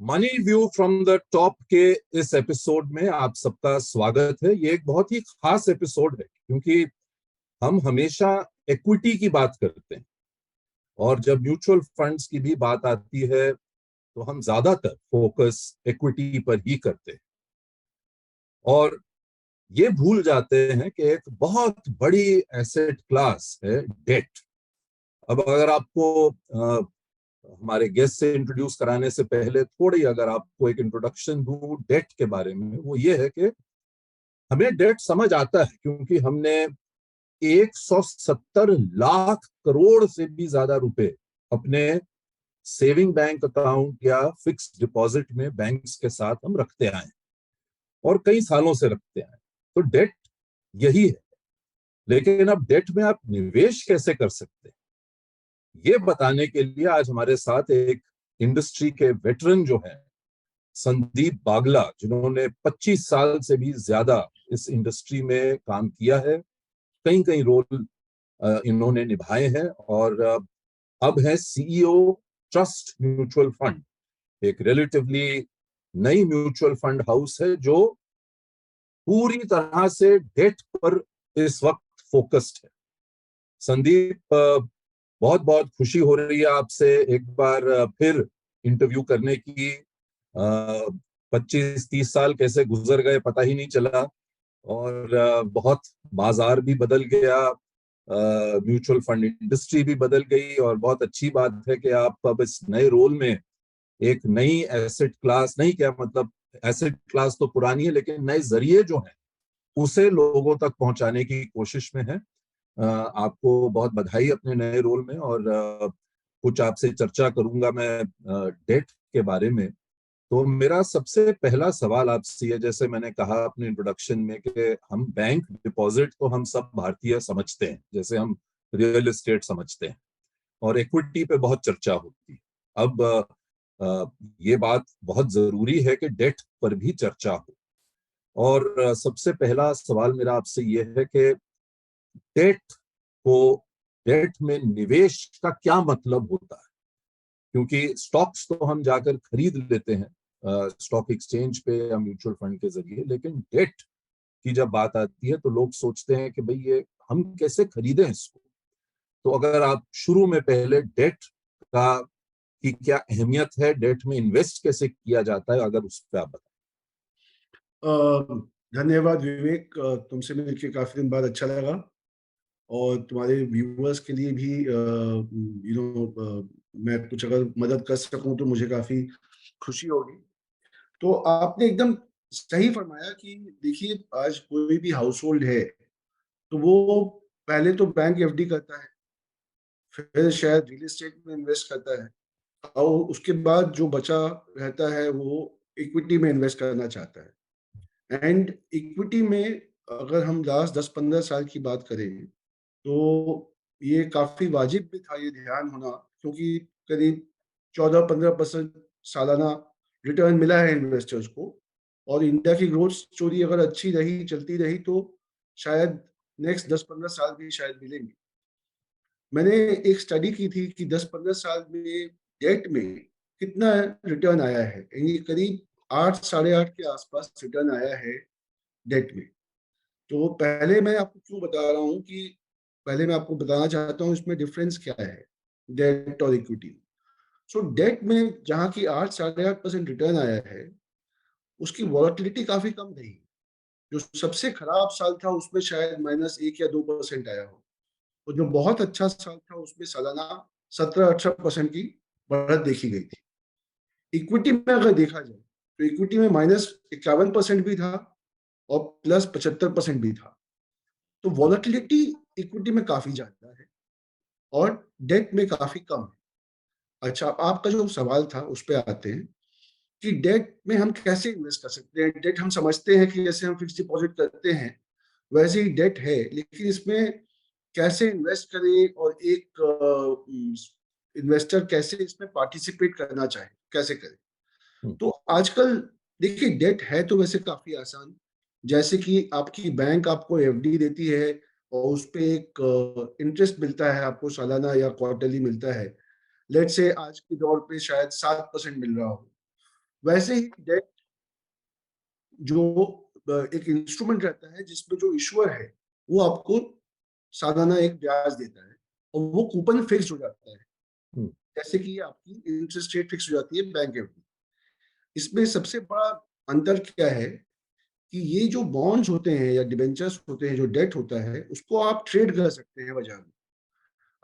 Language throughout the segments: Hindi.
Money view from the top के इस एपिसोड में आप सबका स्वागत है। ये एक बहुत ही खास एपिसोड है क्योंकि हम हमेशा इक्विटी की बात करते हैं और जब म्यूचुअल फंड्स की भी बात आती है तो हम ज्यादातर फोकस इक्विटी पर ही करते हैं और ये भूल जाते हैं कि एक बहुत बड़ी एसेट क्लास है डेट। अब अगर आपको हमारे गेस्ट से इंट्रोड्यूस कराने से पहले थोड़ी अगर आपको एक इंट्रोडक्शन दूं डेट के बारे में, वो ये है कि हमें डेट समझ आता है क्योंकि हमने 170 लाख करोड़ से भी ज्यादा रुपए अपने सेविंग बैंक अकाउंट या फिक्स डिपॉजिट में बैंक्स के साथ हम रखते आए और कई सालों से रखते आए। तो डेट यही है, लेकिन अब डेट में आप निवेश कैसे कर सकते हैं ये बताने के लिए आज हमारे साथ एक इंडस्ट्री के वेटरन जो है संदीप बागला, जिन्होंने 25 साल से भी ज्यादा इस इंडस्ट्री में काम किया है, कई कई रोल इन्होंने निभाए हैं और अब है सीईओ ट्रस्ट म्यूचुअल फंड, एक रिलेटिवली नई म्यूचुअल फंड हाउस है जो पूरी तरह से डेट पर इस वक्त फोकस्ड है। संदीप, बहुत बहुत खुशी हो रही है आपसे एक बार फिर इंटरव्यू करने की। 25-30 साल कैसे गुजर गए पता ही नहीं चला और बहुत बाजार भी बदल गया, म्यूचुअल फंड इंडस्ट्री भी बदल गई और बहुत अच्छी बात है कि आप अब इस नए रोल में एक नई एसेट क्लास, नहीं क्या मतलब एसेट क्लास तो पुरानी है लेकिन नए जरिए जो है उसे लोगों तक पहुंचाने की कोशिश में है। आपको बहुत बधाई अपने नए रोल में और कुछ आपसे चर्चा करूंगा मैं डेट के बारे में। तो मेरा सबसे पहला सवाल आपसे है, जैसे मैंने कहा अपने इंट्रोडक्शन में कि हम बैंक डिपॉजिट तो हम सब भारतीय समझते हैं, जैसे हम रियल एस्टेट समझते हैं और इक्विटी पे बहुत चर्चा होती है। अब ये बात बहुत जरूरी है कि डेट पर भी चर्चा हो और सबसे पहला सवाल मेरा आपसे ये है कि डेट को डेट में निवेश का क्या मतलब होता है, क्योंकि स्टॉक्स तो हम जाकर खरीद लेते हैं स्टॉक एक्सचेंज पे या म्यूचुअल फंड के जरिए, लेकिन डेट की जब बात आती है तो लोग सोचते हैं कि भाई ये हम कैसे खरीदें इसको। तो अगर आप शुरू में पहले डेट का की क्या अहमियत है, डेट में इन्वेस्ट कैसे किया जाता है, अगर उस पर आप बताएं। धन्यवाद विवेक, तुमसे मिलकर काफी दिन बाद अच्छा लगा और तुम्हारे व्यूअर्स के लिए भी मैं कुछ अगर मदद कर सकूं तो मुझे काफी खुशी होगी। तो आपने एकदम सही फरमाया कि देखिए आज कोई भी हाउस होल्ड है तो वो पहले तो बैंक एफडी करता है, फिर शायद रियल एस्टेट में इन्वेस्ट करता है और उसके बाद जो बचा रहता है वो इक्विटी में इन्वेस्ट करना चाहता है। एंड इक्विटी में अगर हम लास्ट 10-15 साल की बात करें तो ये काफी वाजिब भी था ये ध्यान होना, क्योंकि करीब 14-15% सालाना रिटर्न मिला है इन्वेस्टर्स को। और इंडिया की ग्रोथ स्टोरी अगर अच्छी रही, चलती रही तो शायद नेक्स्ट 10-15 साल भी शायद मिलेंगे। मैंने एक स्टडी की थी कि 10-15 साल में डेट में कितना रिटर्न आया है, यानी करीब 8-8.5 के आसपास रिटर्न आया है डेट में। तो पहले मैं आपको क्यों बता रहा हूँ कि पहले मैं आपको बताना चाहता हूँ इसमें डिफरेंस क्या है डेट और इक्विटी। सो डेट में जहाँ की 8-8.5% रिटर्न आया है उसकी वॉलेटिलिटी काफी कम रही। जो सबसे खराब साल था उसमें शायद -1 या 2% आया हो, और जो बहुत अच्छा साल था उसमें सालाना 17-18% की बढ़त देखी गई थी। इक्विटी में अगर देखा जाए तो इक्विटी में -51% भी था और +75% भी था। तो वॉलेटिलिटी इक्विटी में काफी ज्यादा है और डेट में काफी कम है। अच्छा, आपका जो सवाल था उस पर आते हैं कि डेट में हम कैसे इन्वेस्ट कर सकते हैं। डेट हम समझते हैं कि जैसे हम फिक्स डिपॉजिट करते हैं वैसे ही डेट है, लेकिन इसमें कैसे इन्वेस्ट करें और एक इन्वेस्टर कैसे इसमें पार्टिसिपेट करना चाहे कैसे करें। तो आजकल देखिए डेट है तो वैसे काफी आसान, जैसे कि आपकी बैंक आपको एफडी देती है और उस पे एक इंटरेस्ट मिलता है आपको, सालाना या क्वार्टरली मिलता है। लेट से आज के दौर पे शायद 7% मिल रहा हो। वैसे ही डेट जो एक इंस्ट्रूमेंट रहता है जिसमें जो इशुअर है वो आपको सालाना एक ब्याज देता है और वो कूपन फिक्स हो जाता है, हम्म, जैसे कि आपकी इंटरेस्ट रेट फिक्स हो जाती है बैंक एफडी। इसमें सबसे बड़ा अंतर क्या है कि ये जो बॉन्ड्स होते हैं या डिबेंचर्स होते हैं, जो डेट होता है, उसको आप ट्रेड कर सकते हैं बाजार में।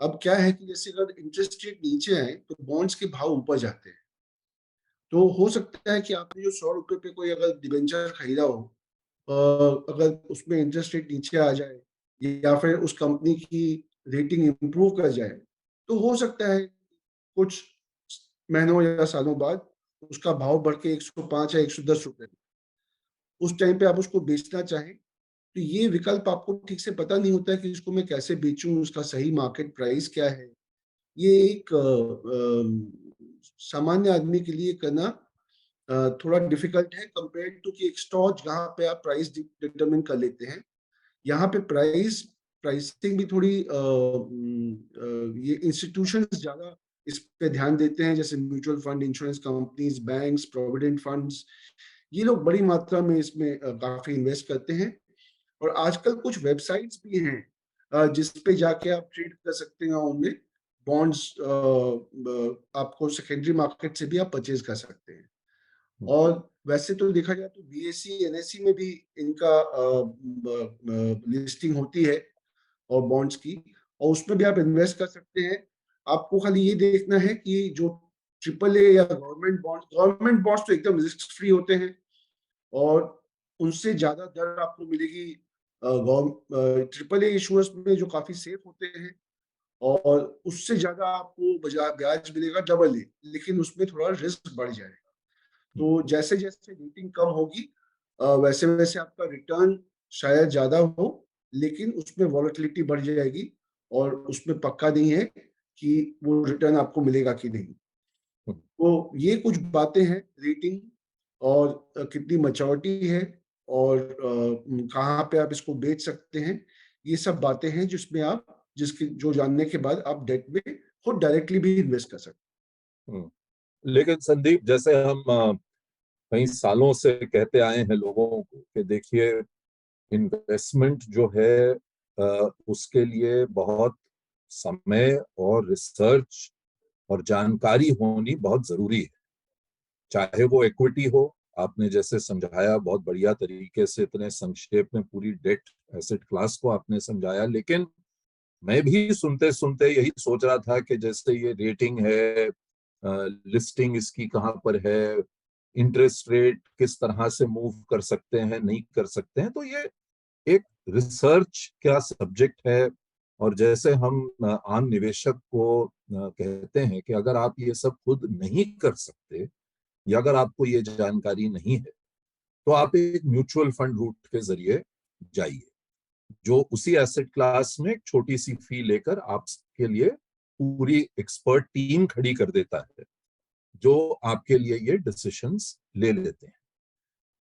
अब क्या है कि जैसे अगर इंटरेस्ट रेट नीचे आए तो बॉन्ड्स के भाव ऊपर जाते हैं। तो हो सकता है कि आपने जो 100 रुपए पे कोई अगर डिबेंचर खरीदा हो, अगर उसमें इंटरेस्ट रेट नीचे आ जाए या फिर उस कंपनी की रेटिंग इंप्रूव कर जाए, तो हो सकता है कुछ महीनों या सालों बाद उसका भाव बढ़ के 105 या 110 रुपए, उस टाइम पे आप उसको बेचना चाहें, तो ये विकल्प आपको ठीक से पता नहीं होता है कि इसको मैं कैसे बेचूं, उसका सही मार्केट प्राइस क्या है। ये एक सामान्य आदमी के लिए करना थोड़ा डिफिकल्ट है कंपेयर टू कि एक स्टॉक जहाँ पे आप प्राइस डिटरमिन कर लेते हैं। यहाँ पे प्राइसिंग भी थोड़ी ये इंस्टीट्यूशंस ज्यादा इस पे ध्यान देते हैं, जैसे mutual fund, insurance companies, banks, provident funds. ये लोग बड़ी मात्रा में इसमें काफी इन्वेस्ट करते हैं। और आजकल कुछ वेबसाइट्स भी हैं जिस पे जाके आप ट्रेड कर सकते हैं, उनमें बॉन्ड्स आपको सेकेंडरी मार्केट से भी आप परचेज कर सकते हैं। हम्म, और वैसे तो देखा जाए तो बीएससी एनएससी में भी इनका लिस्टिंग होती है और बॉन्ड्स की, और उसमें भी आप इन्वेस्ट कर सकते हैं। आपको खाली ये देखना है कि जो ट्रिपल ए या गवर्नमेंट बॉन्ड्स तो एकदम रिस्क फ्री होते हैं और उनसे ज्यादा दर आपको मिलेगी ट्रिपल ए इशूअर्स में, जो काफी सेफ होते हैं, और उससे ज्यादा आपको ब्याज मिलेगा डबल ए, लेकिन उसमें थोड़ा रिस्क बढ़ जाएगा। तो जैसे जैसे रेटिंग कम होगी वैसे वैसे आपका रिटर्न शायद ज्यादा हो, लेकिन उसमें वॉलेटिलिटी बढ़ जाएगी और उसमें पक्का नहीं है कि वो रिटर्न आपको मिलेगा कि नहीं। हम्म, तो ये कुछ बातें हैं रेटिंग, और कितनी मैच्योरिटी है, और कहाँ पे आप इसको बेच सकते हैं। ये सब बातें हैं जिसमें आप जिसकी जो जानने के बाद आप डेट में खुद डायरेक्टली भी इन्वेस्ट कर सकते हम्म। लेकिन संदीप, जैसे हम कई सालों से कहते आए हैं लोगों को कि देखिए, इन्वेस्टमेंट जो है उसके लिए बहुत समय और रिसर्च और जानकारी होनी बहुत जरूरी है। चाहे वो इक्विटी हो, आपने जैसे समझाया बहुत बढ़िया तरीके से, इतने संक्षेप में पूरी डेट एसेट क्लास को आपने समझाया। लेकिन मैं भी सुनते सुनते यही सोच रहा था कि जैसे ये रेटिंग है, लिस्टिंग इसकी कहाँ पर है, इंटरेस्ट रेट किस तरह से मूव कर सकते हैं नहीं कर सकते हैं, तो ये एक रिसर्च का सब्जेक्ट है। और जैसे हम आम निवेशक को कहते हैं कि अगर आप ये सब खुद नहीं कर सकते या अगर आपको ये जानकारी नहीं है, तो आप एक म्यूचुअल फंड रूट के जरिए जाइए, जो उसी एसेट क्लास में एक छोटी सी फी लेकर आपके लिए पूरी एक्सपर्ट टीम खड़ी कर देता है, जो आपके लिए ये डिसीशंस ले लेते हैं।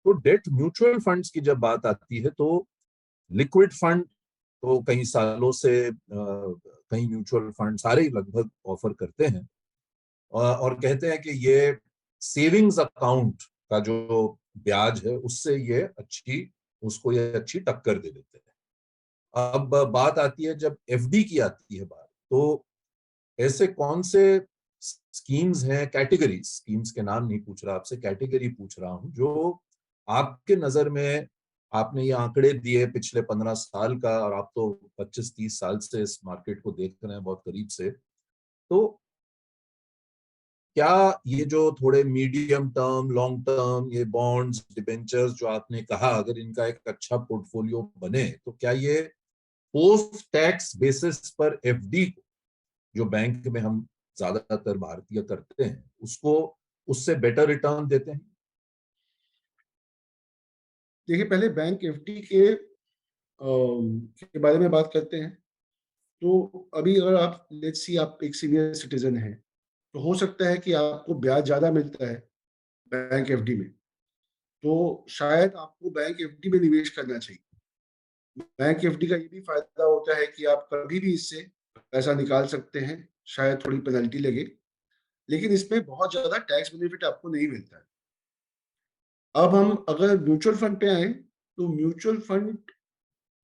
तो डेट म्यूचुअल फंड्स की जब बात आती है, तो लिक्विड फंड तो कई सालों से कई म्यूचुअल फंड सारे ही लगभग ऑफर करते हैं, और कहते हैं कि ये सेविंग्स अकाउंट का जो ब्याज है उससे ये अच्छी टक्कर दे देते हैं। अब बात आती है जब एफडी की आती है बात, तो ऐसे कौन से स्कीम्स हैं, कैटेगरी स्कीम्स के नाम नहीं पूछ रहा आपसे, कैटेगरी पूछ रहा हूं, जो आपके नजर में, आपने ये आंकड़े दिए पिछले 15 साल का, और आप तो 25-30 साल से इस मार्केट को देख रहे हैं बहुत करीब से, तो क्या ये जो थोड़े मीडियम टर्म लॉन्ग टर्म ये बॉन्ड्स डिबेंचर्स जो आपने कहा, अगर इनका एक अच्छा पोर्टफोलियो बने, तो क्या ये पोस्ट टैक्स बेसिस पर एफडी को, जो बैंक में हम ज्यादातर भारतीय करते हैं, उसको उससे बेटर रिटर्न देते हैं? हैं। देखिए, पहले बैंक एफडी के बारे में बात करते हैं। तो अभी अगर आप लेट्स सी आप एक सीनियर सिटीजन हैं, तो हो सकता है कि आपको ब्याज ज्यादा मिलता है बैंक एफडी में, तो शायद आपको बैंक एफडी में निवेश करना चाहिए। बैंक एफडी का ये भी फायदा होता है कि आप कभी भी इससे पैसा निकाल सकते हैं, शायद थोड़ी पेनल्टी लगे, लेकिन इसमें बहुत ज्यादा टैक्स बेनिफिट आपको नहीं मिलता है। अब हम अगर म्यूचुअल फंड पे आए, तो म्यूचुअल फंड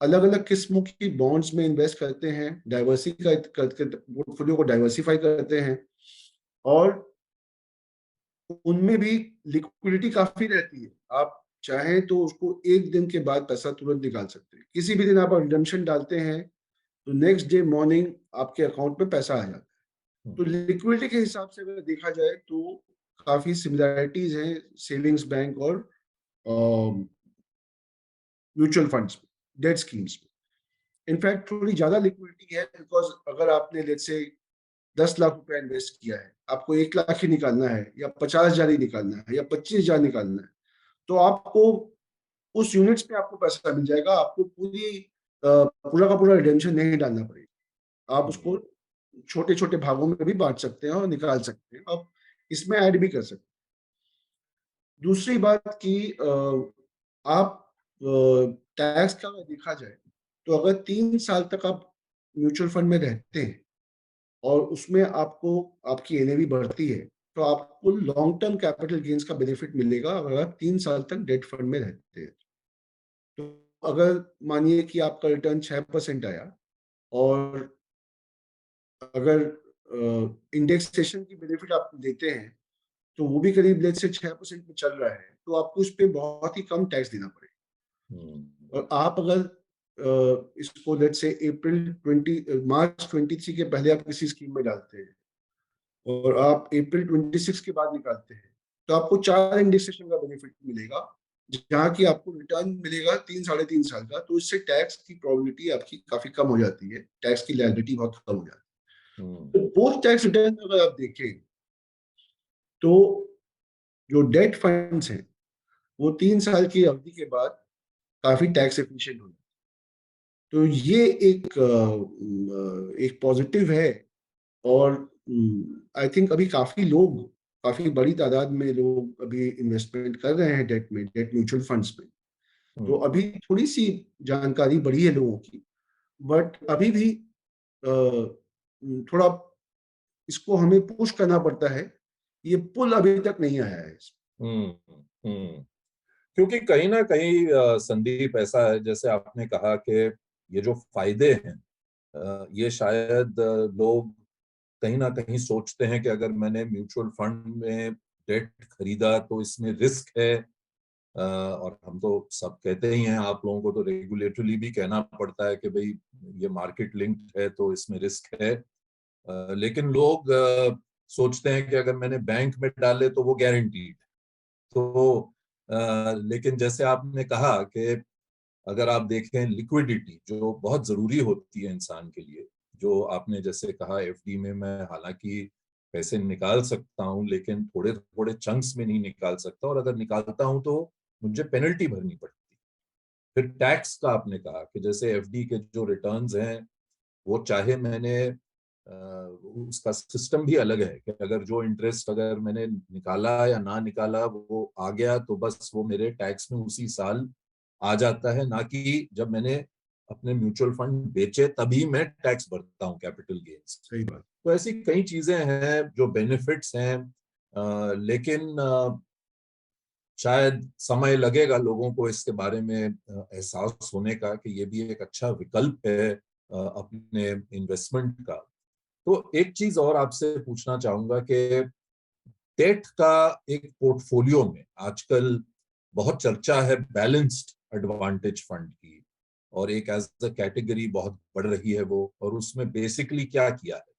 अलग अलग किस्मों की बॉन्ड्स में इन्वेस्ट करते हैं, डाइवर्सिफाई करके पोर्टफोलियो को डाइवर्सिफाई करते हैं, और उनमें भी लिक्विडिटी काफी रहती है। आप चाहें तो उसको एक दिन के बाद पैसा तुरंत निकाल सकते हैं। किसी भी दिन आप रिडम्पशन डालते हैं तो नेक्स्ट डे मॉर्निंग आपके अकाउंट में पैसा आ जाता है। तो लिक्विडिटी के हिसाब से अगर देखा जाए तो काफी सिमिलैरिटीज हैं सेविंग्स बैंक और म्यूचुअल फंड्स में, डेट स्कीम्स में। इनफैक्ट थोड़ी ज्यादा लिक्विडिटी है, बिकॉज अगर आपने लेट्स से 10 लाख रुपया इन्वेस्ट किया है, आपको 1 लाख ही निकालना है, या 50,000 ही निकालना है, या 25,000 निकालना है, तो आपको उस यूनिट्स पे आपको पैसा मिल जाएगा। आपको पूरा का पूरा रिडेम्पशन नहीं डालना पड़ेगा। आप उसको छोटे छोटे भागों में भी बांट सकते हैं और निकाल सकते हैं। आप इसमें ऐड भी कर सकते हैं। दूसरी बात कि आप टैक्स का अगर देखा जाए, तो अगर 3 साल तक आप म्यूचुअल फंड में रहते हैं और उसमें आपको आपकी एनएवी बढ़ती है, तो आपको लॉन्ग टर्म कैपिटल गेन्स का बेनिफिट मिलेगा अगर आप 3 साल तक डेट फंड में रहते हैं। तो अगर मानिए कि आपका रिटर्न 6% आया, और अगर इंडेक्सेशन की बेनिफिट आप लेते हैं, तो वो भी करीब लेट से 6% में चल रहा है, तो आपको उस पर बहुत ही कम टैक्स देना पड़ेगा। और आप अगर इसको लेट से मार्च 23 के पहले आप किसी स्कीम में डालते हैं, और आप अप्रैल 26 के बाद निकालते हैं, तो आपको 4 इंडेक्सेशन का बेनिफिट मिलेगा, जहाँ की आपको रिटर्न मिलेगा 3 साढ़े 3 साल का। तो इससे टैक्स की प्रोबेबिलिटी आपकी काफी कम हो जाती है, टैक्स की लायबिलिटी बहुत कम हो जाती है। तो पोस्ट टैक्स रिटर्न अगर आप देखें, तो जो डेट फंड्स हैं वो 3 साल की अवधि के बाद काफी टैक्स एफिशिएंट हो जाते हैं। तो ये एक पॉजिटिव है। और आई थिंक अभी काफी बड़ी तादाद में लोग अभी इन्वेस्टमेंट कर रहे हैं डेट में, डेट म्यूचुअल फंड्स में। तो अभी थोड़ी सी जानकारी बढ़ी है लोगों की, बट अभी भी थोड़ा इसको हमें पुश करना पड़ता है। ये पुल अभी तक नहीं आया है। क्योंकि कहीं ना कहीं संदीप ऐसा है, जैसे आपने कहा कि ये जो फायदे हैं, ये शायद लोग कहीं ना कहीं सोचते हैं कि अगर मैंने म्यूचुअल फंड में डेट खरीदा तो इसमें रिस्क है। और हम तो सब कहते ही हैं, आप लोगों को तो रेगुलेटरली भी कहना पड़ता है कि भाई ये मार्केट लिंक्ड है तो इसमें रिस्क है। लेकिन लोग सोचते हैं कि अगर मैंने बैंक में डाले तो वो गारंटीड। तो लेकिन जैसे आपने कहा कि अगर आप देखें लिक्विडिटी जो बहुत जरूरी होती है इंसान के लिए, जो आपने जैसे कहा एफडी में मैं हालांकि पैसे निकाल सकता हूं लेकिन थोड़े थोड़े चंक्स में नहीं निकाल सकता, और अगर निकालता हूं तो मुझे पेनल्टी भरनी पड़ती है। फिर टैक्स का आपने कहा कि जैसे एफडी के जो रिटर्न्स हैं, वो चाहे मैंने उसका सिस्टम भी अलग है कि अगर जो इंटरेस्ट अगर मैंने निकाला या ना निकाला वो आ गया तो बस वो मेरे टैक्स में उसी साल आ जाता है, ना कि जब मैंने अपने म्यूचुअल फंड बेचे तभी मैं टैक्स भरता हूँ कैपिटल गेन्स। सही बात। तो ऐसी कई चीजें हैं जो बेनिफिट्स हैं, लेकिन शायद समय लगेगा लोगों को इसके बारे में एहसास होने का कि ये भी एक अच्छा विकल्प है अपने इन्वेस्टमेंट का। तो एक चीज और आपसे पूछना चाहूंगा कि डेट का एक पोर्टफोलियो में आजकल बहुत चर्चा है बैलेंस्ड एडवांटेज फंड की, और एक एज अ कैटेगरी बहुत बढ़ रही है वो। और उसमें बेसिकली क्या किया है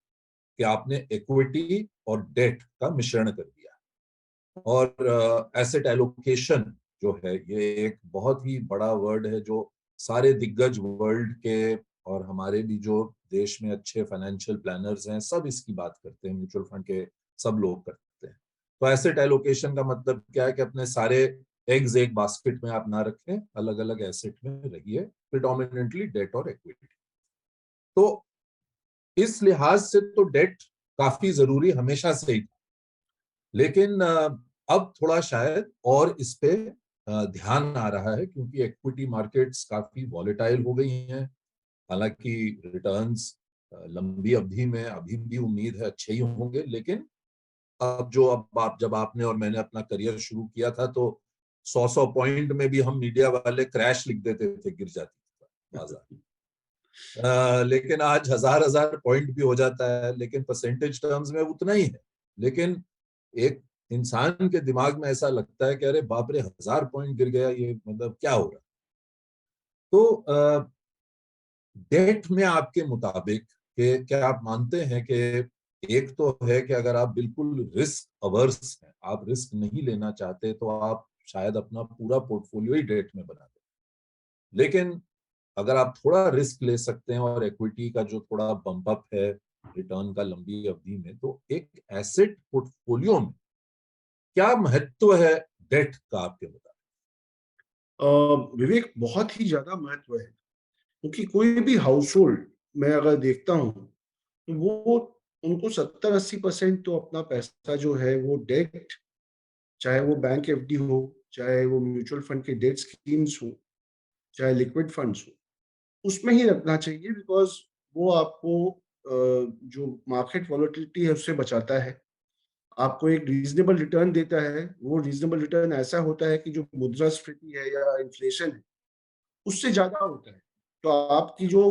कि आपने इक्विटी और डेट का मिश्रण कर दिया, और एसेट एलोकेशन जो है ये एक बहुत ही बड़ा वर्ड है जो सारे दिग्गज वर्ल्ड के और हमारे भी जो देश में अच्छे फाइनेंशियल प्लानर्स हैं सब इसकी बात करते हैं, म्यूचुअल फंड के सब लोग करते हैं। तो एसेट एलोकेशन का मतलब क्या है कि अपने सारे एग्स एक बास्केट में आप ना रखें, अलग अलग एसेट में रहिए, प्रिडोमिनेंटली डेट और इक्विटी। तो इस लिहाज से तो डेट काफी जरूरी हमेशा से ही, लेकिन अब थोड़ा शायद और इस पे ध्यान आ रहा है क्योंकि इक्विटी मार्केट्स काफी वॉलेटाइल हो गई हैं। हालांकि रिटर्न्स लंबी अवधि में अभी भी उम्मीद है अच्छे ही होंगे, लेकिन अब जब आपने और मैंने अपना करियर शुरू किया था तो 100 पॉइंट में भी हम मीडिया वाले क्रैश लिख देते थे, गिर जाती थी बाजार। लेकिन आज 1000 पॉइंट भी हो जाता है, लेकिन परसेंटेज टर्म्स में उतना ही है। लेकिन एक इंसान के दिमाग में ऐसा लगता है कि अरे बाप रे 1000 पॉइंट गिर गया, ये मतलब क्या हो रहा है। तो डेट में आपके मुताबिक कि क्या आप मानते हैं कि एक तो है कि अगर आप बिल्कुल रिस्क अवर्स हैं, आप रिस्क नहीं लेना चाहते, तो आप शायद अपना पूरा पोर्टफोलियो ही डेट में बना दें। लेकिन अगर आप थोड़ा रिस्क ले सकते हैं और इक्विटी का जो थोड़ा बम्प अप है रिटर्न का लंबी अवधि में, तो एक एसेट पोर्टफोलियो में क्या महत्व है डेट का आपके मुताबिक? विवेक, बहुत ही ज्यादा महत्व है, क्योंकि कोई भी हाउस होल्ड मैं अगर देखता हूँ तो वो उनको 70-80% तो अपना पैसा जो है वो डेट, चाहे वो बैंक एफडी हो, चाहे वो म्यूचुअल फंड के डेट स्कीम्स हो, चाहे लिक्विड फंड्स हो, उसमें ही रखना चाहिए। बिकॉज वो आपको जो मार्केट वॉलेटिलिटी है उससे बचाता है, आपको एक रीजनेबल रिटर्न देता है। वो रीजनेबल रिटर्न ऐसा होता है कि जो मुद्रास्फीति है या इन्फ्लेशन है उससे ज्यादा होता है। तो आपकी जो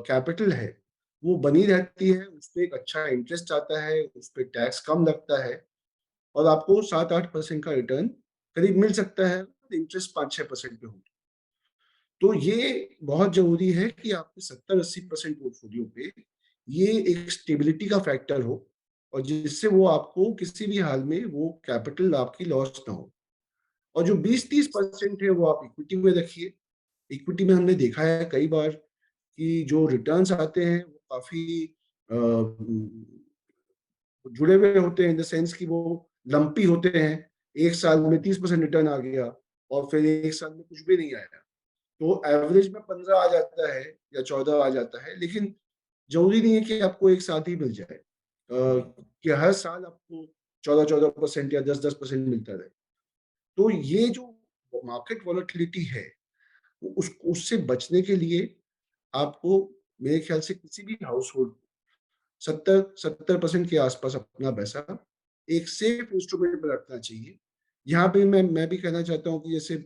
कैपिटल है वो बनी रहती है, उस पर एक अच्छा इंटरेस्ट आता है, उस पर टैक्स कम लगता है, और आपको 7-8% का रिटर्न करीब मिल सकता है, इंटरेस्ट 5-6% पे हो। तो ये बहुत जरूरी है कि आपके 70-80% पोर्टफोलियो पे ये एक स्टेबिलिटी का फैक्टर हो, और जिससे वो आपको किसी भी हाल में वो कैपिटल आपकी लॉस ना हो। और जो 20-30% है वो आप इक्विटी में रखिए। इक्विटी में हमने देखा है कई बार कि जो रिटर्न्स आते हैं वो काफी जुड़े हुए होते हैं, इन द सेंस कि वो लंपी होते हैं। एक साल में 30% रिटर्न आ गया और फिर एक साल में कुछ भी नहीं आया। तो एवरेज में 15 आ जाता है या 14 आ जाता है, लेकिन जरूरी नहीं है कि आपको एक साथ ही मिल जाए, कि हर साल आपको 14-14% या 10-10% मिलता रहे। तो ये जो मार्केट वॉलेटिलिटी है, उससे बचने के लिए आपको मेरे ख्याल से किसी भी हाउस होल्ड 70% के आसपास अपना पैसा एक सेफ इंस्ट्रूमेंट में रखना चाहिए। यहाँ पे मैं भी कहना चाहता हूँ कि जैसे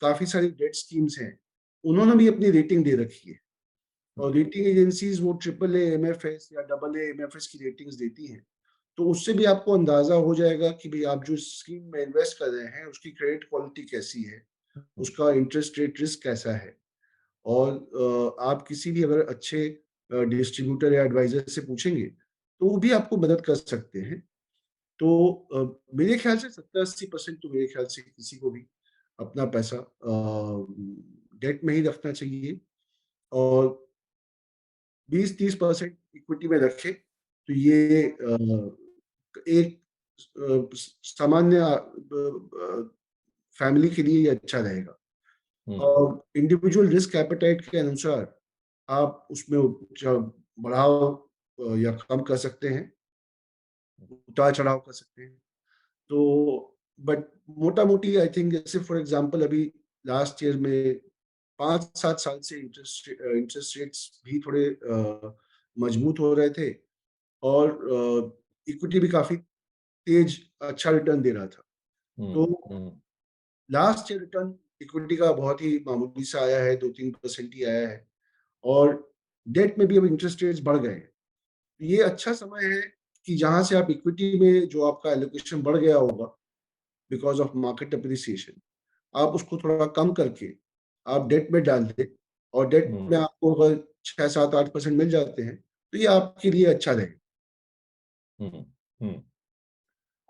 काफी सारी डेट स्कीम्स हैं, उन्होंने भी अपनी रेटिंग दे रखी है, और रेटिंग एजेंसीज वो AAA MFS या AA MFS की रेटिंग्स देती हैं। तो उससे भी आपको अंदाजा हो जाएगा कि भाई आप जो स्कीम में इन्वेस्ट कर रहे हैं उसकी क्रेडिट क्वालिटी कैसी है, उसका इंटरेस्ट रेट रिस्क कैसा है। और आप किसी भी अगर अच्छे डिस्ट्रीब्यूटर या एडवाइजर से पूछेंगे तो वो भी आपको मदद कर सकते हैं। तो मेरे ख्याल से 70-80% तो मेरे ख्याल से किसी को भी अपना पैसा डेट में ही रखना चाहिए, और 20-30% इक्विटी में रखे तो ये एक सामान्य फैमिली के लिए ये अच्छा रहेगा। और इंडिविजुअल रिस्क एपेटाइट के अनुसार आप उसमें बढ़ाव या कम कर सकते हैं, उतार चढ़ाव कर सकते हैं। तो बट मोटा मोटी आई थिंक, जैसे फॉर एग्जांपल अभी लास्ट ईयर में 5-7 साल से इंटरेस्ट रेट्स भी थोड़े मजबूत हो रहे थे, और इक्विटी भी काफी तेज अच्छा रिटर्न दे रहा था। तो लास्ट ईयर रिटर्न इक्विटी का बहुत ही मामूली सा आया है, 2-3% ही आया है, और डेट में भी अब इंटरेस्ट रेट्स बढ़ गए हैं। तो ये अच्छा समय है कि जहां से आप इक्विटी में जो आपका एलोकेशन बढ़ गया होगा बिकॉज ऑफ मार्केट अप्रिसिएशन, आप उसको थोड़ा कम करके आप डेट में डाल दें, और डेट में आपको अगर 6-7-8% मिल जाते हैं तो ये आपके लिए अच्छा रहेगा।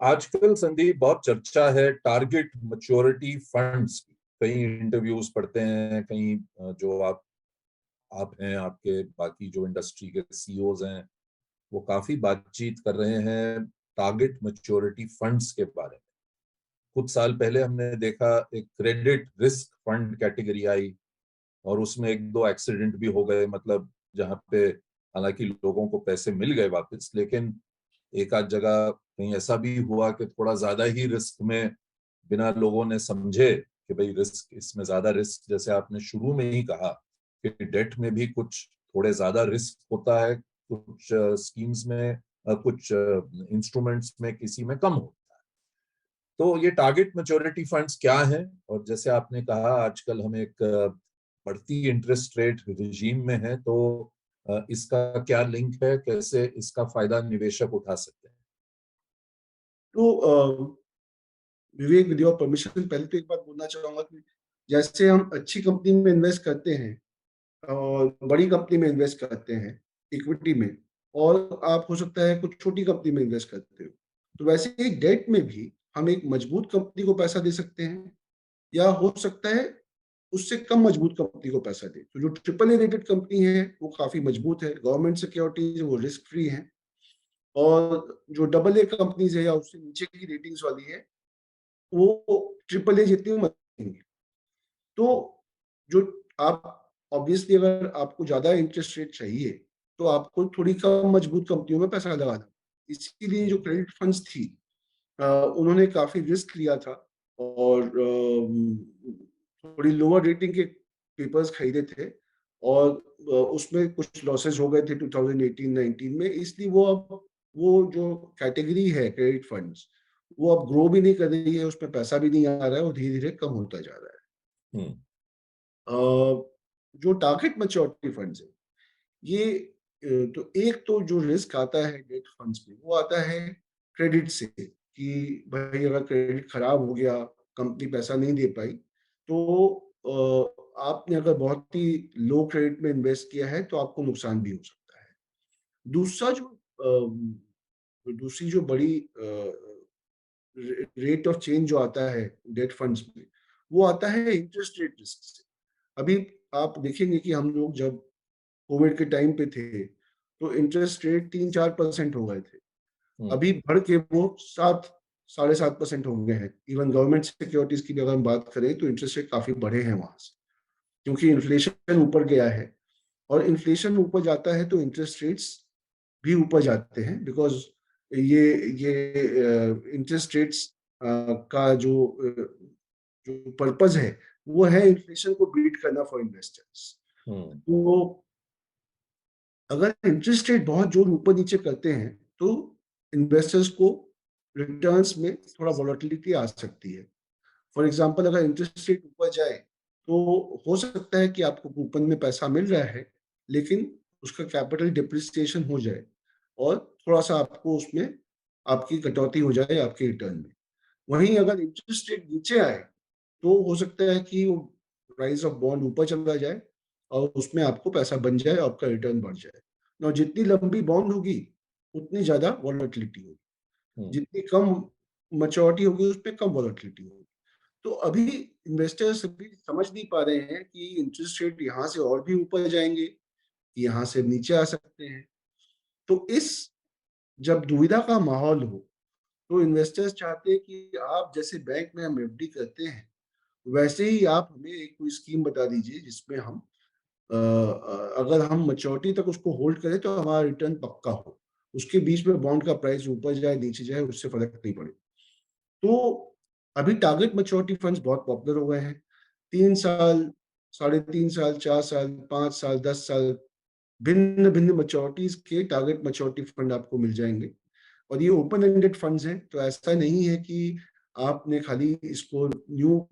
आजकल संदीप बहुत चर्चा है टारगेट मैच्योरिटी फंड्स की। कई इंटरव्यूज पढ़ते हैं, कहीं जो आप हैं, आपके बाकी जो इंडस्ट्री के सीईओज हैं, वो काफी बातचीत कर रहे हैं टारगेट मैच्योरिटी फंड्स के बारे में। कुछ साल पहले हमने देखा एक क्रेडिट रिस्क फंड कैटेगरी आई, और उसमें एक दो एक्सीडेंट भी हो गए, मतलब जहां पे हालांकि लोगों को पैसे मिल गए वापस, लेकिन एक आध जगह कहीं ऐसा भी हुआ कि थोड़ा ज्यादा ही रिस्क में, बिना लोगों ने समझे कि भाई रिस्क, इसमें ज्यादा रिस्क, जैसे आपने शुरू में ही कहा कि डेट में भी कुछ थोड़े ज्यादा रिस्क होता है, कुछ स्कीम्स में, कुछ इंस्ट्रूमेंट्स में किसी में कम होता है। तो ये टारगेट मैच्योरिटी फंड्स क्या हैं, और जैसे आपने कहा आजकल हम एक बढ़ती इंटरेस्ट रेट रिजीम में है, तो इसका क्या लिंक है, कैसे इसका फायदा निवेशक उठा सकते हैं? तो विवेक, विद योर परमिशन, पहले तो एक बात बोलना चाहूंगा कि जैसे हम अच्छी कंपनी में इन्वेस्ट करते हैं और बड़ी कंपनी में इन्वेस्ट करते हैं इक्विटी में, और आप हो सकता है कुछ छोटी कंपनी में इन्वेस्ट करते हो, तो वैसे ही डेट में भी हम एक मजबूत कंपनी को पैसा दे सकते हैं, या हो सकता है उससे कम मजबूत कंपनी को पैसा दे। तो जो ट्रिपल ए रेटेड कंपनी है वो काफी मजबूत है, गवर्नमेंट सिक्योरिटीज, वो रिस्क फ्री है। और जो डबल ए कंपनीज है या उससे नीचे की रेटिंग्स वाली है, वो ट्रिपल ए जितनी मत देंगे। तो जो आप ऑब्वियसली अगर आपको ज्यादा इंटरेस्ट रेट चाहिए, तो आपको थोड़ी कम मजबूत कंपनियों में पैसा लगाना। इसीलिए जो क्रेडिट फंड्स थी, उन्होंने काफी रिस्क लिया था, और थोड़ी लोअर रेटिंग के पेपर्स खरीदे थे, और उसमें कुछ लॉसेस हो गए थे 2018-19 में। इसलिए वो जो कैटेगरी है क्रेडिट फंड्स, वो अब ग्रो भी नहीं कर रही है, उसमें पैसा भी नहीं आ रहा है और धीरे धीरे कम होता जा रहा है। हम्म। जो टारगेट मैच्योरिटी फंड्स है, ये तो एक तो जो रिस्क आता है डेट फंड्स में, वो आता है क्रेडिट से, कि भाई अगर क्रेडिट खराब हो गया, कंपनी पैसा नहीं दे पाई, तो आपने अगर बहुत ही लो क्रेडिट में इन्वेस्ट किया है तो आपको नुकसान भी हो सकता है। दूसरा जो दूसरी जो बड़ी रेट ऑफ चेंज जो आता है डेट फंड्स में, वो आता है इंटरेस्ट रेट रिस्क से। अभी आप देखेंगे कि हम लोग जब कोविड के टाइम पे थे, तो इंटरेस्ट रेट 3-4% हो गए थे। हम्म। अभी बढ़ के वो 7-7.5% हो गए हैं। इवन गवर्नमेंट सिक्योरिटीज की भी अगर हम बात करें तो इंटरेस्ट रेट काफी बढ़े हैं वहां से, क्योंकि इन्फ्लेशन ऊपर गया है। और इन्फ्लेशन ऊपर जाता है तो इंटरेस्ट रेट्स भी ऊपर जाते हैं, बिकॉज ये इंटरेस्ट रेट्स का जो पर्पज है, वो है इन्फ्लेशन को बीट करना फॉर इन्वेस्टर्स। हम्म। तो अगर इंटरेस्ट रेट बहुत जोर ऊपर नीचे करते हैं, तो इन्वेस्टर्स को रिटर्न्स में थोड़ा वॉलेटिलिटी आ सकती है। फॉर एग्जांपल, अगर इंटरेस्ट रेट ऊपर जाए, तो हो सकता है कि आपको कूपन में पैसा मिल रहा है, लेकिन उसका कैपिटल डिप्रिसिएशन हो जाए, और थोड़ा सा आपको उसमें आपकी कटौती हो जाए आपके रिटर्न में। वहीं अगर इंटरेस्ट रेट नीचे आए, तो हो सकता है कि वो प्राइस ऑफ बॉन्ड ऊपर चला जाए और उसमें आपको पैसा बन जाए और आपका रिटर्न बढ़ जाए। और जितनी लंबी बॉन्ड होगी, उतनी ज्यादा वॉलेटिलिटी होगी। हम्म। जितनी कम मैच्योरिटी होगी, उस पर कम वॉलेटिलिटी होगी। तो अभी इन्वेस्टर्स भी समझ नहीं पा रहे हैं कि इंटरेस्ट रेट यहाँ से और भी ऊपर जाएंगे, यहाँ से नीचे आ सकते हैं। तो इस जब दुविधा का माहौल हो, तो इन्वेस्टर्स चाहते हैं कि आप जैसे बैंक में हम एफडी करते हैं, वैसे ही आप हमें एक कोई स्कीम बता दीजिए जिसमें हम अगर हम मैच्योरिटी तक उसको होल्ड करें तो हमारा रिटर्न पक्का हो। उसके बीच में बॉन्ड का प्राइस ऊपर जाए नीचे जाए, उससे फर्क नहीं पड़े। तो अभी टारगेट मैच्योरिटी फंड्स बहुत पॉपुलर हो गए हैं। 3 साल, 3.5 साल, 4 साल, 5 साल, 10 साल, भिन्न भिन्न मैच्योरिटीज के टारगेट मैच्योरिटी फंड आपको मिल जाएंगे। और ये ओपन एंडेड फंड्स हैं, तो ऐसा नहीं है कि आपने खाली इसको न्यू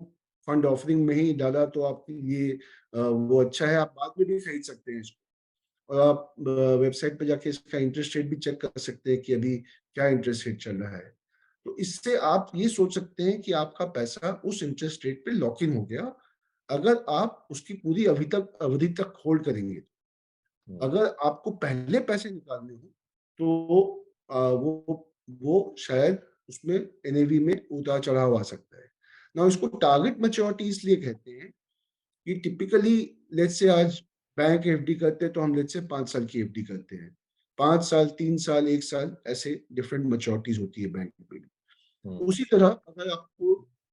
फंड ऑफरिंग में ही डाला तो आपके लिए वो अच्छा है। आप बाद में भी खरीद सकते हैं इसको, और आप वेबसाइट पे जाके इसका इंटरेस्ट रेट भी चेक कर सकते हैं कि अभी क्या इंटरेस्ट रेट चल रहा है। तो इससे आप ये सोच सकते हैं कि आपका पैसा उस इंटरेस्ट रेट पे लॉक इन हो गया, अगर आप उसकी पूरी अवधि तक होल्ड करेंगे। हम्म। अगर आपको पहले पैसे निकालने हो, तो वो शायद उसमें एनएवी में उतार चढ़ाव आ सकता है ना। इसको टारगेट मैच्योरिटी इसलिए कहते हैं कि टिपिकली, लेट्स से आज बैंक एफडी करते हैं, तो हम लेट्स से 5 साल की एफडी करते हैं। 5 साल, 3 साल, 1 साल, ऐसे डिफरेंट मैच्योरिटीज होती है बैंक में भी। हम्म। उसी तरह अगर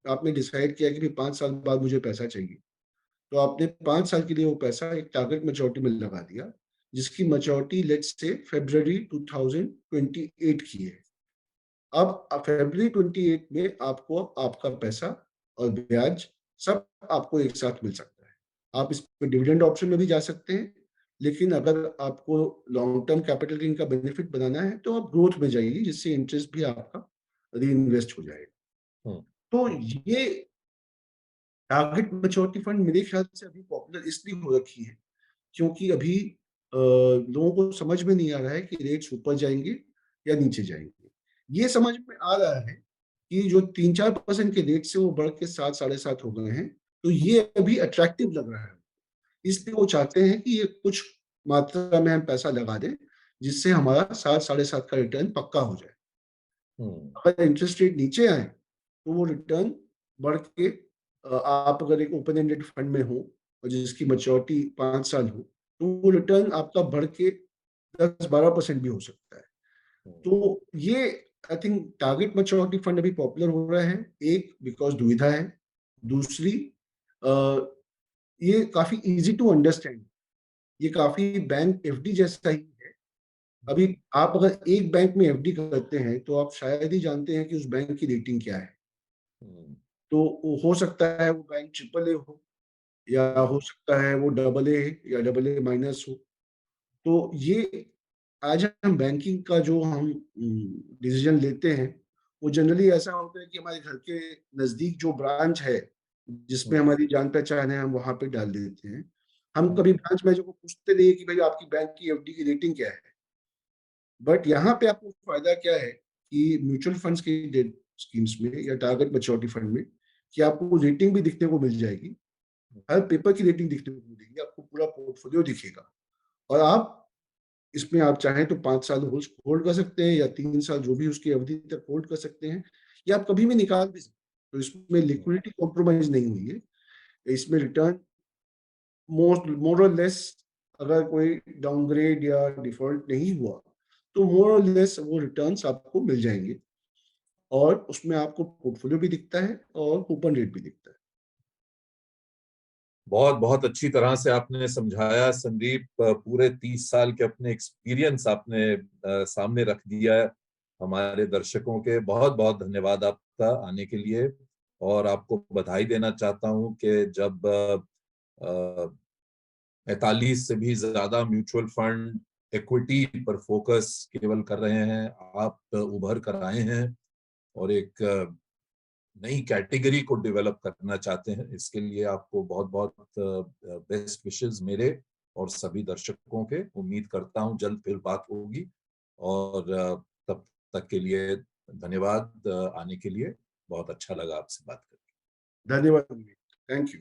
आपने डिसाइड किया कि भाई 5 साल बाद मुझे पैसा चाहिए, तो आपने 5 साल के लिए वो पैसा एक टारगेट मैच्योरिटी में लगा दिया, जिसकी मैच्योरिटी लेट्स से फरवरी 2028 की है। अब फरवरी 28 में आपको आपका पैसा और ब्याज सब आपको एक साथ मिल सकता है। आप इस पे डिविडेंड ऑप्शन में भी जा सकते हैं, लेकिन अगर आपको लॉन्ग टर्म कैपिटल गेन का बेनिफिट बनाना है, तो आप ग्रोथ में जाइए, जिससे इंटरेस्ट भी आपका री इन्वेस्ट हो जाएगा। हम्म, तो ये टारगेट मैच्योरिटी फंड मेरे ख्याल से अभी पॉपुलर इसलिए हो रखी है क्योंकि अभी लोगों को समझ में नहीं आ रहा है कि रेट्स ऊपर जाएंगे या नीचे जाएंगे। ये समझ में आ रहा है कि जो 3-4% के रेट से वो बढ़ के 7-7.5 हो गए हैं, तो ये अभी अट्रैक्टिव लग रहा है। इसलिए वो चाहते हैं कि ये कुछ मात्रा में हम पैसा लगा दें, जिससे हमारा 7-7.5 का रिटर्न पक्का हो जाए। हम्म, अगर इंटरेस्ट रेट नीचे आए तो वो रिटर्न बढ़ के आप अगर एक ओपन एंडेड फंड में हो और जिसकी मैच्योरिटी 5 साल हो, तो वो रिटर्न आपका बढ़ के 10-12% भी हो सकता है। हम्म, तो ये I think target maturity fund अभी पॉपुलर हो रहा है, एक बिकॉज दुविधा है, दूसरी अ, ये काफी इजी टू अंडरस्टैंड, ये काफी बैंक एफडी जैसा ही है। अभी आप अगर एक बैंक में एफडी करते हैं तो आप शायद ही जानते हैं कि उस बैंक की रेटिंग क्या है। हम्म, तो वो हो सकता है वो बैंक ट्रिपल ए हो, या हो सकता है वो डबल ए या डबल ए माइनस हो। तो ये आज हम बैंकिंग का जो हम डिसीजन लेते हैं, वो जनरली ऐसा होता है कि हमारे घर के नजदीक जो ब्रांच है जिसमें हम्म, हमारी जान पहचान है, हम वहां पे डाल देते हैं। हम कभी हम्म, ब्रांच मैनेजर को पूछते नहीं कि भाई आपकी बैंक की एफडी की रेटिंग क्या है। बट यहाँ पे आपको फायदा क्या है कि म्यूचुअल फंड्स की स्कीम्स में या टारगेट मैच्योरिटी फंड में, कि आपको रेटिंग भी दिखने को मिल जाएगी, हर पेपर की रेटिंग दिखने को मिलेगी, आपको पूरा पोर्टफोलियो दिखेगा। और आप इसमें आप चाहें तो 5 साल होल्ड कर सकते हैं, या 3 साल जो भी उसकी अवधि तक होल्ड कर सकते हैं, या आप कभी भी निकाल भी सकते हैं। तो इसमें हम्म। लिक्विडिटी कॉम्प्रोमाइज नहीं हुई है। इसमें रिटर्न मोर और लेस, अगर कोई डाउनग्रेड या डिफॉल्ट नहीं हुआ, तो मोर और लेस वो रिटर्न्स आपको मिल जाएंगे। और उसमें आपको पोर्टफोलियो भी दिखता है और कूपन रेट भी दिखता है। बहुत बहुत अच्छी तरह से आपने समझाया संदीप। पूरे 30 साल के अपने एक्सपीरियंस आपने सामने रख दिया है हमारे दर्शकों के। बहुत बहुत धन्यवाद आपका आने के लिए। और आपको बधाई देना चाहता हूं कि जब 45 से भी ज्यादा म्यूचुअल फंड इक्विटी पर फोकस केवल कर रहे हैं, आप उभर कर आए हैं और एक नई कैटेगरी को डेवलप करना चाहते हैं। इसके लिए आपको बहुत बहुत बेस्ट विशेस मेरे और सभी दर्शकों के। उम्मीद करता हूं जल्द फिर बात होगी। और तब तक के लिए धन्यवाद। आने के लिए बहुत अच्छा लगा आपसे बात करके। धन्यवाद। Thank you.